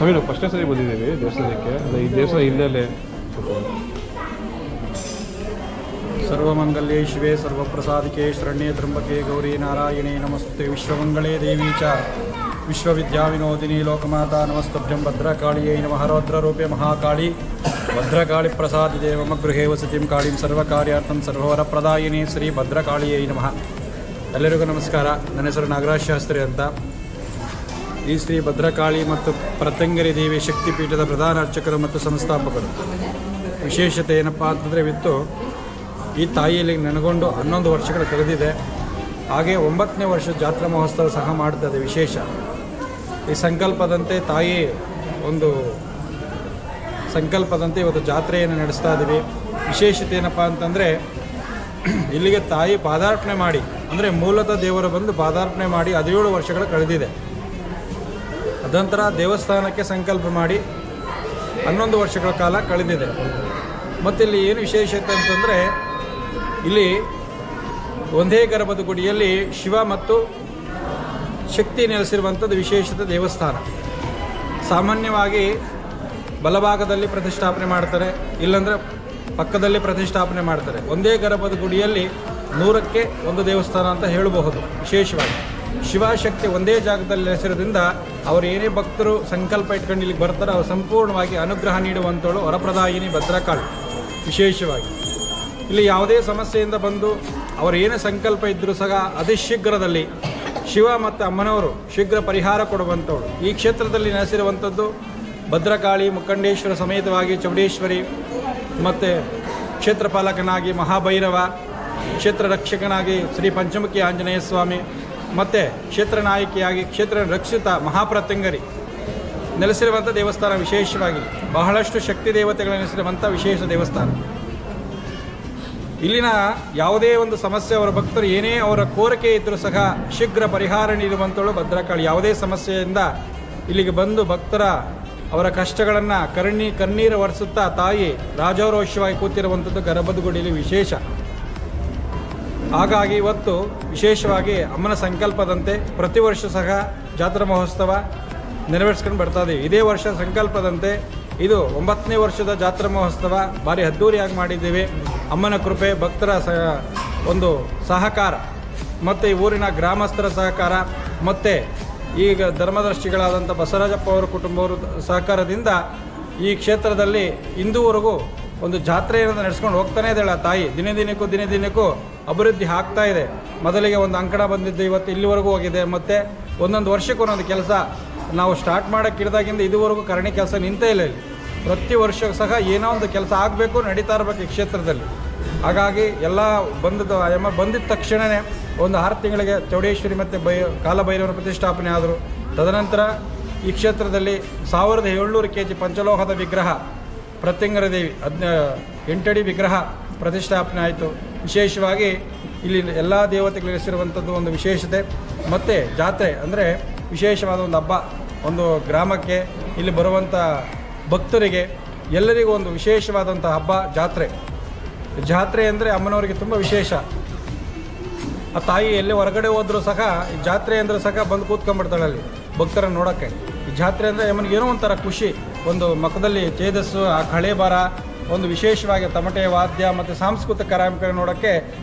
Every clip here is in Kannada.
ಸ್ವಾಮಿ ನಾವು ಫಸ್ಟೇ ಸರಿ ಬಂದಿದ್ದೀವಿ ದೇವಸ್ಥಾನಕ್ಕೆ, ಅದು ಈ ದೇವಸ್ಥಾನ ಇಲ್ಲೇ ಸರ್ವಮಂಗಲ್ಯೇ ಶಿವೆ ಸರ್ವಪ್ರಸಾದಿಕೆ ಶರಣ್ಯೇ ತ್ರ್ಯಂಬಕೆ ಗೌರಿ ನಾರಾಯಣೇ ನಮಸ್ತೆ. ವಿಶ್ವಮಂಗಳೇ ದೇವಿ ಚ ವಿಶ್ವವಿದ್ಯಾವಿನೋದಿನಿ ಲೋಕಮಾತಾ ನಮಸ್ತಭ್ಯಂ. ಭದ್ರಕಾಳಿಯೈ ನಮಃ. ರೌದ್ರರೂಪೆ ಮಹಾಕಾಳಿ ಭದ್ರಕಾಳಿ ಪ್ರಸಾದಿದೆ ಮಮ ಗೃಹೇ ವಸತಿಂ ಕಾಳಿಂ ಸರ್ವಕಾರ್ಯಾರ್ಥಂ ಸರ್ವವರಪ್ರದಾಯಿನಿ ಶ್ರೀ ಭದ್ರಕಾಳಿಯೈ ನಮಃ. ಎಲ್ಲರಿಗೂ ನಮಸ್ಕಾರ. ನನ್ನ ಹೆಸರು ನಾಗರಾಜ್ ಶಾಸ್ತ್ರಿ ಅಂತ. ಈ ಶ್ರೀ ಭದ್ರಕಾಳಿ ಮತ್ತು ಪ್ರತ್ಯಂಗರಿ ದೇವಿ ಶಕ್ತಿಪೀಠದ ಪ್ರಧಾನ ಅರ್ಚಕರು ಮತ್ತು ಸಂಸ್ಥಾಪಕರು. ವಿಶೇಷತೆ ಏನಪ್ಪ ಅಂತಂದರೆ, ಇವತ್ತು ಈ ತಾಯಿಯಲ್ಲಿ ನೆನಗೊಂಡು 11 ವರ್ಷಗಳು ಕಳೆದಿದೆ. ಹಾಗೆ 9ನೇ ವರ್ಷ ಜಾತ್ರಾ ಮಹೋತ್ಸವ ಸಹ ಮಾಡ್ತದೆ. ವಿಶೇಷ ಈ ಸಂಕಲ್ಪದಂತೆ ತಾಯಿ ಒಂದು ಸಂಕಲ್ಪದಂತೆ ಇವತ್ತು ಜಾತ್ರೆಯನ್ನು ನಡೆಸ್ತಾ ಇದ್ದೀವಿ. ವಿಶೇಷತೆ ಏನಪ್ಪ ಅಂತಂದರೆ, ಇಲ್ಲಿಗೆ ತಾಯಿ ಪಾದಾರ್ಪಣೆ ಮಾಡಿ, ಅಂದರೆ ಮೂಲತಃ ದೇವರು ಬಂದು ಪಾದಾರ್ಪಣೆ ಮಾಡಿ 17 ವರ್ಷಗಳು ಕಳೆದಿದೆ. ಅದಂತರ ದೇವಸ್ಥಾನಕ್ಕೆ ಸಂಕಲ್ಪ ಮಾಡಿ 11 ವರ್ಷಗಳ ಕಾಲ ಕಳೆದಿದೆ. ಮತ್ತು ಇಲ್ಲಿ ಏನು ವಿಶೇಷತೆ ಅಂತಂದರೆ, ಇಲ್ಲಿ ಒಂದೇ ಗರ್ಭದ ಗುಡಿಯಲ್ಲಿ ಶಿವ ಮತ್ತು ಶಕ್ತಿ ನೆಲೆಸಿರುವಂಥದ್ದು ವಿಶೇಷತೆ ದೇವಸ್ಥಾನ. ಸಾಮಾನ್ಯವಾಗಿ ಬಲಭಾಗದಲ್ಲಿ ಪ್ರತಿಷ್ಠಾಪನೆ ಮಾಡ್ತಾರೆ, ಇಲ್ಲಾಂದರೆ ಪಕ್ಕದಲ್ಲಿ ಪ್ರತಿಷ್ಠಾಪನೆ ಮಾಡ್ತಾರೆ. ಒಂದೇ ಗರ್ಭದ ಗುಡಿಯಲ್ಲಿ 100ಕ್ಕೆ 1 ದೇವಸ್ಥಾನ ಅಂತ ಹೇಳಬಹುದು. ವಿಶೇಷವಾಗಿ ಶಿವಶಕ್ತಿ ಒಂದೇ ಜಾಗದಲ್ಲಿ ನೆಲೆಸಿರೋದ್ರಿಂದ ಅವರು ಏನೇ ಭಕ್ತರು ಸಂಕಲ್ಪ ಇಟ್ಕೊಂಡು ಇಲ್ಲಿಗೆ ಬರ್ತಾರೆ, ಅವರು ಸಂಪೂರ್ಣವಾಗಿ ಅನುಗ್ರಹ ನೀಡುವಂಥವಳು ವರಪ್ರದಾಯಿನಿ ಭದ್ರಕಾಳಿ. ವಿಶೇಷವಾಗಿ ಇಲ್ಲಿ ಯಾವುದೇ ಸಮಸ್ಯೆಯಿಂದ ಬಂದು ಅವರು ಏನೇ ಸಂಕಲ್ಪ ಇದ್ದರೂ ಸಹ ಅತಿ ಶೀಘ್ರದಲ್ಲಿ ಶಿವ ಮತ್ತು ಅಮ್ಮನವರು ಶೀಘ್ರ ಪರಿಹಾರ ಕೊಡುವಂಥವಳು. ಈ ಕ್ಷೇತ್ರದಲ್ಲಿ ನೆಲೆಸಿರುವಂಥದ್ದು ಭದ್ರಕಾಳಿ ಮುಖಂಡೇಶ್ವರ ಸಮೇತವಾಗಿ ಚೌಡೇಶ್ವರಿ, ಮತ್ತು ಕ್ಷೇತ್ರಪಾಲಕನಾಗಿ ಮಹಾಭೈರವ, ಕ್ಷೇತ್ರ ರಕ್ಷಕನಾಗಿ ಶ್ರೀ ಪಂಚಮುಖಿ ಆಂಜನೇಯ ಸ್ವಾಮಿ, ಮತ್ತು ಕ್ಷೇತ್ರ ನಾಯಕಿಯಾಗಿ ಕ್ಷೇತ್ರ ರಕ್ಷಿತ ಮಹಾಪ್ರತ್ಯಂಗರಿ ನೆಲೆಸಿರುವಂಥ ದೇವಸ್ಥಾನ. ವಿಶೇಷವಾಗಿ ಬಹಳಷ್ಟು ಶಕ್ತಿ ದೇವತೆಗಳು ನೆಲೆಸಿರುವಂಥ ವಿಶೇಷ ದೇವಸ್ಥಾನ. ಇಲ್ಲಿನ ಯಾವುದೇ ಒಂದು ಸಮಸ್ಯೆ ಅವರ ಭಕ್ತರು ಏನೇ ಅವರ ಕೋರಿಕೆ ಇದ್ದರೂ ಸಹ ಶೀಘ್ರ ಪರಿಹಾರ ನೀಡುವಂಥವಳು ಭದ್ರಕಾಳಿ. ಯಾವುದೇ ಸಮಸ್ಯೆಯಿಂದ ಇಲ್ಲಿಗೆ ಬಂದು ಭಕ್ತರ ಅವರ ಕಷ್ಟಗಳನ್ನು ಕಣ್ಣೀರು ಒರೆಸುತ್ತಾ ತಾಯಿ ರಾಜಾರೋಷವಾಗಿ ಕೂತಿರುವಂಥದ್ದು ಗರ್ಭದ ಗುಡಿಯಲ್ಲಿ ವಿಶೇಷ. ಹಾಗಾಗಿ ಇವತ್ತು ವಿಶೇಷವಾಗಿ ಅಮ್ಮನ ಸಂಕಲ್ಪದಂತೆ ಪ್ರತಿ ವರ್ಷ ಸಹ ಜಾತ್ರಾ ಮಹೋತ್ಸವ ನೆರವೇರಿಸ್ಕೊಂಡು ಬರ್ತಾ ಇದ್ದೀವಿ. ಇದೇ ವರ್ಷ ಸಂಕಲ್ಪದಂತೆ ಇದು 9ನೇ ವರ್ಷದ ಜಾತ್ರಾ ಮಹೋತ್ಸವ ಭಾರಿ ಅದ್ದೂರಿಯಾಗಿ ಮಾಡಿದ್ದೀವಿ. ಅಮ್ಮನ ಕೃಪೆ, ಭಕ್ತರ ಒಂದು ಸಹಕಾರ, ಮತ್ತು ಈ ಊರಿನ ಗ್ರಾಮಸ್ಥರ ಸಹಕಾರ, ಮತ್ತು ಈಗ ಧರ್ಮದರ್ಶಿಗಳಾದಂಥ ಬಸವರಾಜಪ್ಪ ಅವರ ಕುಟುಂಬವರು ಸಹಕಾರದಿಂದ ಈ ಕ್ಷೇತ್ರದಲ್ಲಿ ಇಂದುವರೆಗೂ ಒಂದು ಜಾತ್ರೆಯನ್ನು ನಡೆಸ್ಕೊಂಡು ಹೋಗ್ತಾನೆ ಇದ್ದಾಳೆ ತಾಯಿ. ದಿನೇ ದಿನಕ್ಕೂ ಅಭಿವೃದ್ಧಿ ಆಗ್ತಾ ಇದೆ. ಮೊದಲಿಗೆ ಒಂದು ಅಂಕಣ ಬಂದಿದ್ದು ಇವತ್ತು ಇಲ್ಲಿವರೆಗೂ ಹೋಗಿದೆ. ಮತ್ತು ಒಂದೊಂದು ವರ್ಷಕ್ಕೂ ಒಂದೊಂದು ಕೆಲಸ ನಾವು ಸ್ಟಾರ್ಟ್ ಮಾಡೋಕ್ಕೆ ಇಡ್ದಾಗಿಂದ ಇದುವರೆಗೂ ಕರಣಿ ಕೆಲಸ ನಿಂತೇ ಇಲ್ಲ. ಇಲ್ಲಿ ಪ್ರತಿ ವರ್ಷ ಸಹ ಏನೋ ಒಂದು ಕೆಲಸ ಆಗಬೇಕು, ನಡೀತಾ ಇರಬೇಕು ಈ ಕ್ಷೇತ್ರದಲ್ಲಿ. ಹಾಗಾಗಿ ಎಲ್ಲ ಬಂದಿದ್ದ ತಕ್ಷಣವೇ ಒಂದು 6 ತಿಂಗಳಿಗೆ ಚೌಡೇಶ್ವರಿ ಮತ್ತು ಕಾಲಭೈರವರ ಪ್ರತಿಷ್ಠಾಪನೆ ಆದರು. ತದನಂತರ ಈ ಕ್ಷೇತ್ರದಲ್ಲಿ 1700 kg ಪಂಚಲೋಹದ ವಿಗ್ರಹ ಪ್ರತ್ಯಂಗರ ದೇವಿ 8 ಅಡಿ ವಿಗ್ರಹ ಪ್ರತಿಷ್ಠಾಪನೆ ಆಯಿತು. ವಿಶೇಷವಾಗಿ ಇಲ್ಲಿ ಎಲ್ಲ ದೇವತೆಗಳು ಇರಿಸಿರುವಂಥದ್ದು ಒಂದು ವಿಶೇಷತೆ. ಮತ್ತು ಜಾತ್ರೆ ಅಂದರೆ ವಿಶೇಷವಾದ ಒಂದು ಹಬ್ಬ. ಒಂದು ಗ್ರಾಮಕ್ಕೆ ಇಲ್ಲಿ ಬರುವಂಥ ಭಕ್ತರಿಗೆ ಎಲ್ಲರಿಗೂ ಒಂದು ವಿಶೇಷವಾದಂಥ ಹಬ್ಬ ಜಾತ್ರೆ. ಜಾತ್ರೆ ಅಂದರೆ ಅಮ್ಮನವರಿಗೆ ತುಂಬ ವಿಶೇಷ. ಆ ತಾಯಿ ಎಲ್ಲಿ ಹೊರಗಡೆ ಹೋದರೂ ಸಹ ಈ ಜಾತ್ರೆ ಅಂದರೆ ಸಹ ಬಂದು ಕೂತ್ಕೊಂಡ್ಬಿಡ್ತಾಳೆ ಅಲ್ಲಿ ಭಕ್ತರನ್ನು ನೋಡೋಕ್ಕೆ. ಈ ಜಾತ್ರೆ ಅಂದರೆ ಅಮ್ಮನಿಗೆ ಏನೋ ಒಂಥರ ಖುಷಿ, ಒಂದು ಮುಖದಲ್ಲಿ ತೇಜಸ್ಸು, ಆ ಕಳೆ ಬರ, ಒಂದು ವಿಶೇಷವಾಗಿ ತಮಟೆ ವಾದ್ಯ ಮತ್ತು ಸಾಂಸ್ಕೃತಿಕ ಕಾರ್ಯಕ್ರಮ ನೋಡೋಕ್ಕೆ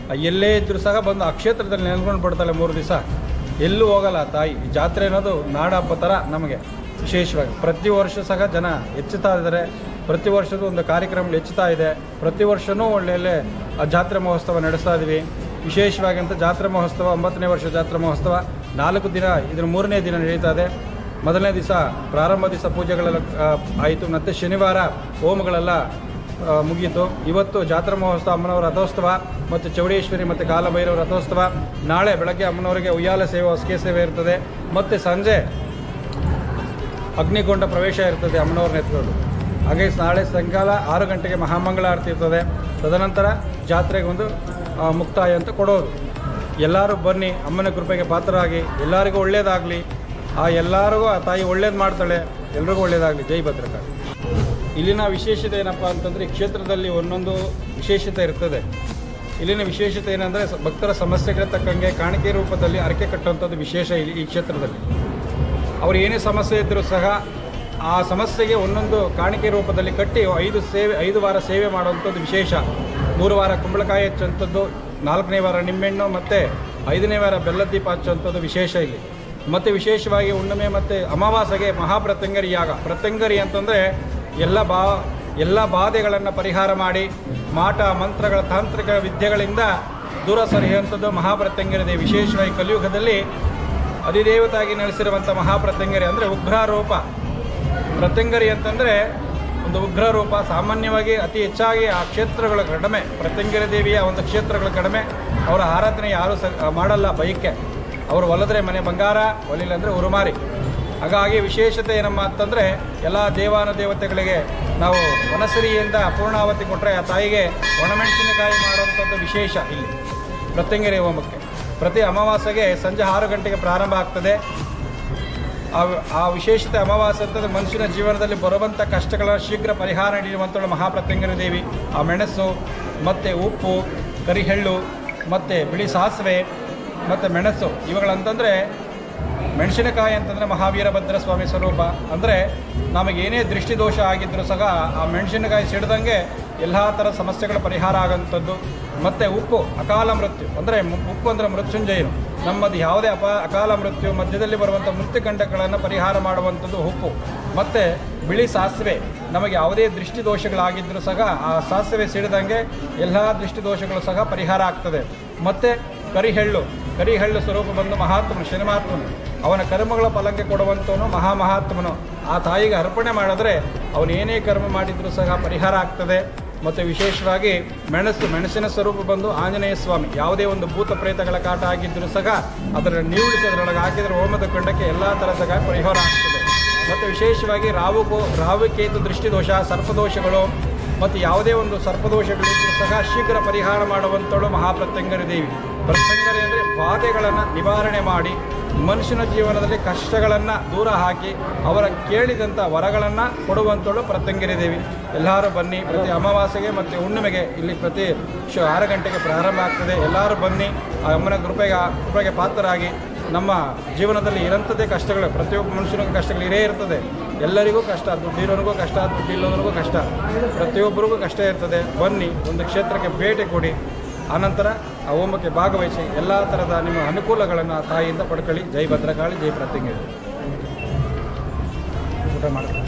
ಎಲ್ಲೇ ಇದ್ದರೂ ಸಹ ಬಂದು ಆ ಕ್ಷೇತ್ರದಲ್ಲಿ ನೆನೆಸ್ಕೊಂಡು ಬಿಡ್ತಾಳೆ 3 ದಿವಸ. ಎಲ್ಲೂ ಹೋಗಲ್ಲ ತಾಯಿ. ಈ ಜಾತ್ರೆ ಅನ್ನೋದು ನಾಡ ಹಬ್ಬ ಥರ ನಮಗೆ ವಿಶೇಷವಾಗಿ. ಪ್ರತಿ ವರ್ಷ ಸಹ ಜನ ಹೆಚ್ಚುತ್ತಾ ಇದ್ದಾರೆ. ಪ್ರತಿ ವರ್ಷದ ಒಂದು ಕಾರ್ಯಕ್ರಮಗಳು ಹೆಚ್ಚುತ್ತಾ ಇದೆ. ಪ್ರತಿ ವರ್ಷವೂ ಒಳ್ಳೆಯಲ್ಲೇ ಆ ಜಾತ್ರಾ ಮಹೋತ್ಸವ ನಡೆಸ್ತಾ ಇದ್ದೀವಿ. ವಿಶೇಷವಾಗಿ ಅಂತ ಜಾತ್ರಾ ಮಹೋತ್ಸವ 9ನೇ ವರ್ಷ ಜಾತ್ರಾ ಮಹೋತ್ಸವ 4 ದಿನ, ಇದರ 3ನೇ ದಿನ ನಡೀತಾ ಇದೆ. ಮೊದಲನೇ ದಿವಸ ಪ್ರಾರಂಭ ದಿವಸ ಪೂಜೆಗಳೆಲ್ಲ ಆಯಿತು. ಮತ್ತು ಶನಿವಾರ ಹೋಮಗಳೆಲ್ಲ ಮುಗಿಯಿತು. ಇವತ್ತು ಜಾತ್ರಾ ಮಹೋತ್ಸವ, ಅಮ್ಮನವರ ರಥೋತ್ಸವ ಮತ್ತು ಚೌಡೇಶ್ವರಿ ಮತ್ತು ಕಾಲಭೈರವರ ರಥೋತ್ಸವ. ನಾಳೆ ಬೆಳಗ್ಗೆ ಅಮ್ಮನವರಿಗೆ ಉಯ್ಯಾಲ ಸೇವೆ, ಹೊಸಕೆ ಸೇವೆ ಇರ್ತದೆ. ಮತ್ತು ಸಂಜೆ ಅಗ್ನಿಗೊಂಡ ಪ್ರವೇಶ ಇರ್ತದೆ ಅಮ್ಮನವ್ರನ್ನ ಎತ್ಕೊಂಡು. ಹಾಗೆ ನಾಳೆ ಸಾಯಂಕಾಲ 6 ಗಂಟೆಗೆ ಮಹಾಮಂಗಳಾರತಿ ಇರ್ತದೆ. ತದನಂತರ ಜಾತ್ರೆಗೆ ಒಂದು ಮುಕ್ತಾಯ ಅಂತ ಕೊಡೋದು. ಎಲ್ಲರೂ ಬನ್ನಿ, ಅಮ್ಮನ ಕೃಪೆಗೆ ಪಾತ್ರರಾಗಿ, ಎಲ್ಲರಿಗೂ ಒಳ್ಳೆಯದಾಗಲಿ. ಎಲ್ಲರಿಗೂ ಆ ತಾಯಿ ಒಳ್ಳೇದು ಮಾಡ್ತಾಳೆ. ಎಲ್ರಿಗೂ ಒಳ್ಳೆಯದಾಗಲಿ. ಜೈ ಭದ್ರಕಾಳಿ. ಇಲ್ಲಿನ ವಿಶೇಷತೆ ಏನಪ್ಪ ಅಂತಂದರೆ, ಕ್ಷೇತ್ರದಲ್ಲಿ ಒಂದೊಂದು ವಿಶೇಷತೆ ಇರ್ತದೆ. ಇಲ್ಲಿನ ವಿಶೇಷತೆ ಏನಂದರೆ, ಭಕ್ತರ ಸಮಸ್ಯೆಗಳ ತಕ್ಕಂಗೆ ಕಾಣಿಕೆ ರೂಪದಲ್ಲಿ ಹರಕೆ ಕಟ್ಟುವಂಥದ್ದು ವಿಶೇಷ ಈ ಕ್ಷೇತ್ರದಲ್ಲಿ. ಅವರು ಏನೇ ಸಮಸ್ಯೆ ಇದ್ದರೂ ಸಹ ಆ ಸಮಸ್ಯೆಗೆ ಒಂದೊಂದು ಕಾಣಿಕೆ ರೂಪದಲ್ಲಿ ಕಟ್ಟಿ 5 ವಾರ ಸೇವೆ ಮಾಡುವಂಥದ್ದು ವಿಶೇಷ. 3 ವಾರ ಕುಂಬಳಕಾಯಿ ಹಚ್ಚುವಂಥದ್ದು, 4ನೇ ವಾರ ನಿಂಬೆಹಣ್ಣು ಮತ್ತು 5ನೇ ವಾರ ಬೆಲ್ಲದ ದೀಪ ಹಚ್ಚುವಂಥದ್ದು ವಿಶೇಷ ಇಲ್ಲಿ. ಮತ್ತು ವಿಶೇಷವಾಗಿ ಹುಣ್ಣಿಮೆ ಮತ್ತು ಅಮಾವಾಸ್ಯೆಗೆ ಮಹಾಪ್ರತ್ಯಂಗರಿ ಯಾಗ. ಪ್ರತ್ಯಂಗರಿ ಅಂತಂದರೆ ಎಲ್ಲ ಬಾಧೆಗಳನ್ನು ಪರಿಹಾರ ಮಾಡಿ ಮಾಟ ಮಂತ್ರಗಳ ತಾಂತ್ರಿಕ ವಿದ್ಯೆಗಳಿಂದ ದೂರ ಸರಿಯುವಂಥದ್ದು ಮಹಾಪ್ರತ್ಯಂಗರಿ ದೇವಿ. ವಿಶೇಷವಾಗಿ ಕಲಿಯುಗದಲ್ಲಿ ಅಧಿದೇವತಾಗಿ ನೆಲೆಸಿರುವಂಥ ಮಹಾಪ್ರತ್ಯಂಗರಿ ಅಂದರೆ ಉಗ್ರ ರೂಪ. ಪ್ರತ್ಯಂಗರಿ ಅಂತಂದರೆ ಒಂದು ಉಗ್ರ ರೂಪ. ಸಾಮಾನ್ಯವಾಗಿ ಅತಿ ಹೆಚ್ಚಾಗಿ ಆ ಕ್ಷೇತ್ರಗಳು ಕಡಿಮೆ, ಪ್ರತ್ಯಂಗರಿ ದೇವಿಯ ಒಂದು ಕ್ಷೇತ್ರಗಳು ಕಡಿಮೆ. ಅವರ ಆರಾಧನೆ ಯಾರೂ ಮಾಡಲ್ಲ ಬೈಕೆ. ಅವರು ಒಲಿದ್ರೆ ಮನೆ ಬಂಗಾರ, ಒಲಿಲ್ಲ ಅಂದರೆ ಉರುಮಾರಿ. ಹಾಗಾಗಿ ವಿಶೇಷತೆ ಏನಮ್ಮ ಅಂತಂದರೆ ಎಲ್ಲ ದೇವಾನುದೇವತೆಗಳಿಗೆ ನಾವು ವನಸರಿಯಿಂದ ಪೂರ್ಣಾವತಿ ಕೊಟ್ಟರೆ ಆ ತಾಯಿಗೆ ಒಣಮೆಣಸಿನಕಾಯಿ ಮಾಡುವಂಥದ್ದು ವಿಶೇಷ ಇಲ್ಲಿ ಪ್ರತ್ಯಂಗರಿ ಹೋಮಕ್ಕೆ. ಪ್ರತಿ ಅಮಾವಾಸ್ಯೆಗೆ ಸಂಜೆ 6 ಗಂಟೆಗೆ ಪ್ರಾರಂಭ ಆಗ್ತದೆ. ಆ ವಿಶೇಷತೆ ಅಮಾವಾಸ್ಯೆ ಅಂತಂದರೆ ಮನುಷ್ಯನ ಜೀವನದಲ್ಲಿ ಬರುವಂಥ ಕಷ್ಟಗಳ ಶೀಘ್ರ ಪರಿಹಾರ ನೀಡುವಂಥಳು ಮಹಾಪ್ರತ್ಯಂಗರಿ ದೇವಿ. ಆ ಮೆಣಸು ಮತ್ತು ಉಪ್ಪು, ಕರಿಹೆಳ್ಳು ಮತ್ತು ಬಿಳಿ ಸಾಸಿವೆ ಮತ್ತು ಮೆಣಸು ಇವುಗಳಂತಂದರೆ ಮೆಣಸಿನಕಾಯಿ ಅಂತಂದರೆ ಮಹಾವೀರಭದ್ರ ಸ್ವಾಮಿ ಸ್ವರೂಪ. ಅಂದರೆ ನಮಗೇನೇ ದೃಷ್ಟಿದೋಷ ಆಗಿದ್ದರೂ ಸಹ ಆ ಮೆಣಸಿನಕಾಯಿ ಸಿಡ್ದಂಗೆ ಎಲ್ಲ ಥರ ಸಮಸ್ಯೆಗಳ ಪರಿಹಾರ ಆಗೋಂಥದ್ದು. ಮತ್ತು ಉಪ್ಪು ಅಕಾಲ ಮೃತ್ಯು ಅಂದರೆ ಉಪ್ಪು ಅಂದರೆ ಮೃತ್ಯುಂಜಯನು. ನಮ್ಮದು ಯಾವುದೇ ಅಕಾಲ ಮೃತ್ಯು ಮಧ್ಯದಲ್ಲಿ ಬರುವಂಥ ಮೃತ್ಯುಗಂಡಗಳನ್ನು ಪರಿಹಾರ ಮಾಡುವಂಥದ್ದು ಉಪ್ಪು. ಮತ್ತು ಬಿಳಿ ಸಾಸಿವೆ ನಮಗೆ ಯಾವುದೇ ದೃಷ್ಟಿದೋಷಗಳಾಗಿದ್ದರೂ ಸಹ ಆ ಸಾಸಿವೆ ಸಿಡಿದಂಗೆ ಎಲ್ಲ ದೃಷ್ಟಿದೋಷಗಳು ಸಹ ಪರಿಹಾರ ಆಗ್ತದೆ. ಮತ್ತು ಕರಿಹೆಳ್ಳು ಸ್ವರೂಪ ಬಂದು ಮಹಾತ್ಮನು ಶನಿಮಹಾತ್ಮನು. ಅವನ ಕರ್ಮಗಳ ಫಲಕ್ಕೆ ಕೊಡುವಂಥವನು ಮಹಾಮಹಾತ್ಮನು. ಆ ತಾಯಿಗೆ ಅರ್ಪಣೆ ಮಾಡಿದ್ರೆ ಅವನೇನೇ ಕರ್ಮ ಮಾಡಿದರೂ ಸಹ ಪರಿಹಾರ ಆಗ್ತದೆ. ಮತ್ತು ವಿಶೇಷವಾಗಿ ಮೆಣಸಿನ ಸ್ವರೂಪ ಬಂದು ಆಂಜನೇಯ ಸ್ವಾಮಿ. ಯಾವುದೇ ಒಂದು ಭೂತ ಪ್ರೇತಗಳ ಕಾಟ ಆಗಿದ್ದರೂ ಸಹ ಅದರ ನಿವುಡಿಸಿ ಅದರೊಳಗೆ ಹಾಕಿದರೆ ಹೋಮದ ಕಂಡಕ್ಕೆ ಎಲ್ಲ ಥರದ ಪರಿಹಾರ ಆಗ್ತದೆ. ಮತ್ತು ವಿಶೇಷವಾಗಿ ರಾಹುಕೇತು ದೃಷ್ಟಿದೋಷ, ಸರ್ಪದೋಷಗಳು ಮತ್ತು ಯಾವುದೇ ಒಂದು ಸರ್ಪದೋಷಗಳಿದ್ದರೂ ಸಹ ಶೀಘ್ರ ಪರಿಹಾರ ಮಾಡುವಂಥಳು ಮಹಾಪ್ರತ್ಯಂಗರಿ ದೇವಿ. ಪ್ರತ್ಯಂಗರಿ ಅಂದರೆ ಬಾಧೆಗಳನ್ನು ನಿವಾರಣೆ ಮಾಡಿ ಮನುಷ್ಯನ ಜೀವನದಲ್ಲಿ ಕಷ್ಟಗಳನ್ನು ದೂರ ಹಾಕಿ ಅವರ ಕೇಳಿದಂಥ ವರಗಳನ್ನು ಕೊಡುವಂಥಳು ಪ್ರತ್ಯಂಗರಿ ದೇವಿ. ಎಲ್ಲರೂ ಬನ್ನಿ. ಪ್ರತಿ ಅಮಾವಾಸ್ಯೆಗೆ ಮತ್ತು ಹುಣ್ಣಿಮೆಗೆ ಇಲ್ಲಿ ಪ್ರತಿ 6 ಗಂಟೆಗೆ ಪ್ರಾರಂಭ ಆಗ್ತದೆ. ಎಲ್ಲರೂ ಬನ್ನಿ. ಆ ಅಮ್ಮನ ಕೃಪೆಗೆ ಪಾತ್ರರಾಗಿ ನಮ್ಮ ಜೀವನದಲ್ಲಿ ಇರೋಂಥದ್ದೇ ಕಷ್ಟಗಳು, ಪ್ರತಿಯೊಬ್ಬ ಮನುಷ್ಯನಿಗೂ ಕಷ್ಟಗಳು ಇರೇ ಇರ್ತದೆ. ಎಲ್ಲರಿಗೂ ಕಷ್ಟ, ದುಡ್ಡಿರೋನಿಗೂ ಕಷ್ಟ, ದುಡ್ಡಿಲ್ಲೋನಿಗೂ ಕಷ್ಟ, ಪ್ರತಿಯೊಬ್ಬರಿಗೂ ಕಷ್ಟ ಇರ್ತದೆ. ಬನ್ನಿ, ಒಂದು ಕ್ಷೇತ್ರಕ್ಕೆ ಭೇಟಿ ಕೊಡಿ. ಆನಂತರ ಆ ಹೋಮಕ್ಕೆ ಭಾಗವಹಿಸಿ ಎಲ್ಲ ಥರದ ನಿಮ್ಮ ಅನುಕೂಲಗಳನ್ನು ಆ ತಾಯಿಯಿಂದ ಪಡ್ಕೊಳ್ಳಿ. ಜೈ ಭದ್ರಕಾಳಿ, ಜೈ ಪ್ರತ್ಯಂಗರಿ. ಊಟ ಮಾಡ್ತಾರೆ.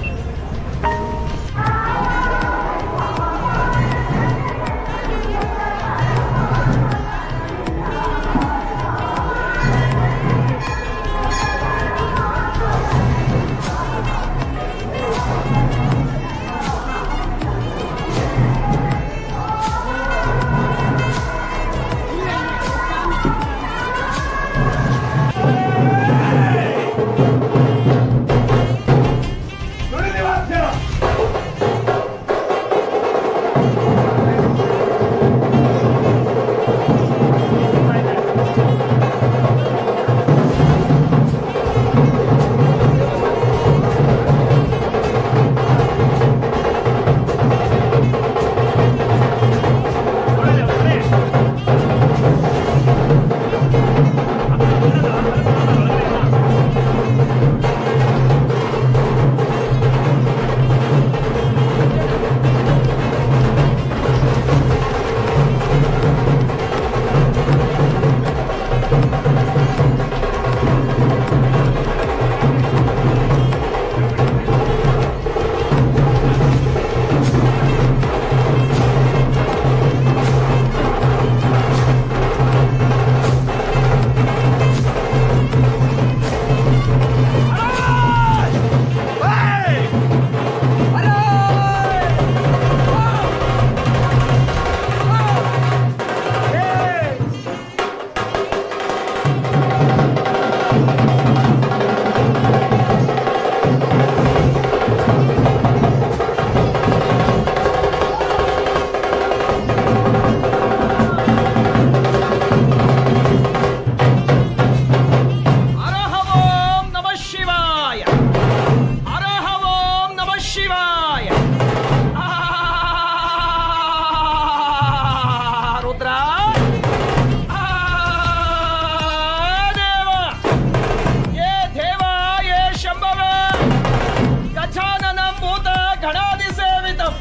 ಗಣಾದಿ ಸೇವಿತಂ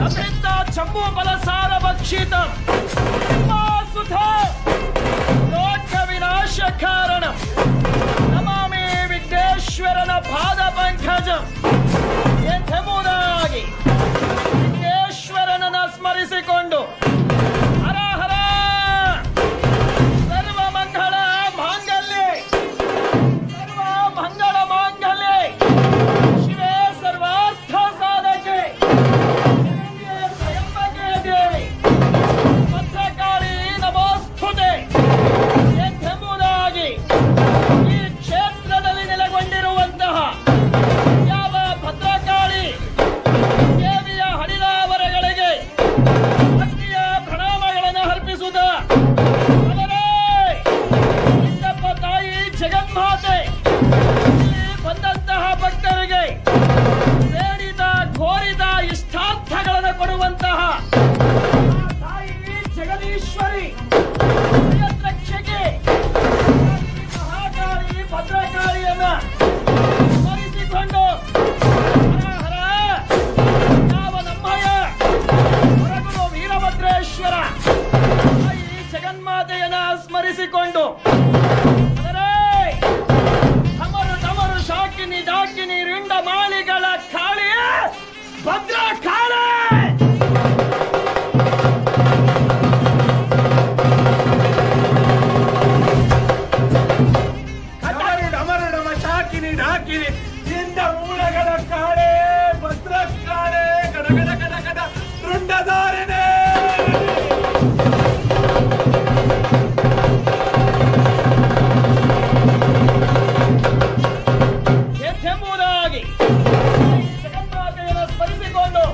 ಅಭಿತ್ತ ಚಂಬೂ ಫಲಸಾರ ಭಕ್ಷಿತಂ ಸುಧ ಲೋಕ ವಿನಾಶ ಕಾರಣ ನಮಾಮಿ ವಿಘ್ನೇಶ್ವರನ ಪಾದ ಪಂಕಜಂ ಎಂಬುದಾಗಿ ವಿಘ್ನೇಶ್ವರನನ್ನು ಸ್ಮರಿಸಿಕೊಂಡು ಹರ ಹರ ಸರ್ವ ಮಂಗಳ ಮಾಂಗಲ್ಯ ಸರ್ವ ಮಂಗಳ ಮಾಂಗಲ್ಯ ಶಿವೇ ಸರ್ವಾರ್ಥ ಸಾಧಕೆ ತ್ರಯಂಬಕೆ ದೇವಿ ಭದ್ರಕಾಳಿ ನಮೋಸ್ತುತೆ ಎಂಬುದಾಗಿ ಈ ಕ್ಷೇತ್ರದಲ್ಲಿ ನೆಲೆಗೊಂಡಿರುವಂತಹ ಯಾವ ಭದ್ರಕಾಳಿ ದೇವಿಯ ಹಡಿಲಾವರಗಳಿಗೆ ಭಕ್ತಿಯ ಪ್ರಣಾಮಗಳನ್ನು ಅರ್ಪಿಸುತ್ತ ಇಂದಪ್ಪ ತಾಯಿ ಜಗನ್ಮಾತೆ ಇಲ್ಲಿ ಬಂದಂತಹ ಭಕ್ತರಿಗೆ ಬೇಡಿದ ಕೋರಿದ ಇಷ್ಟಾರ್ಥಗಳನ್ನು ಕೊಡುವಂತಹ ತಾಯಿ ಜಗದೀಶ್ವರಿ ರಕ್ಷಕೆ ಮಹಾಕಾಳಿ ಭದ್ರಕಾಳಿಯನ್ನ ಸ್ಮರಿಸಿಕೊಂಡು ಹರ ಯಾವ ನಮ್ಮಯ್ಯ ಹೊರಗುರು ವೀರಭದ್ರೇಶ್ವರ ತಾಯಿ ಜಗನ್ಮಾತೆಯನ್ನ ಸ್ಮರಿಸಿಕೊಂಡು ಅಮರು ತಮರು ಶಾಕಿನಿ ಡಾಕಿನಿ ರಿಂಡ ಮಾಳಿಗಳ ಕಾಳಿಯ ಭದ್ರಕಾಳಿ ಡಮರು ಶಾಕಿನಿ ಡಾಕಿನಿ ಇಂದ ಮೂಳೆಗಳ ಕಾಳೆ ಭದ್ರಕಾಳೆ ಗಡಗಡ ಗಡಗಡ ರುಂಡಧಾರಣೆ ಎಂಬುದಾಗಿ ಜಗನ್ಮಾತೆಯನ್ನು ಸ್ಮರಿಸಿಕೊಂಡು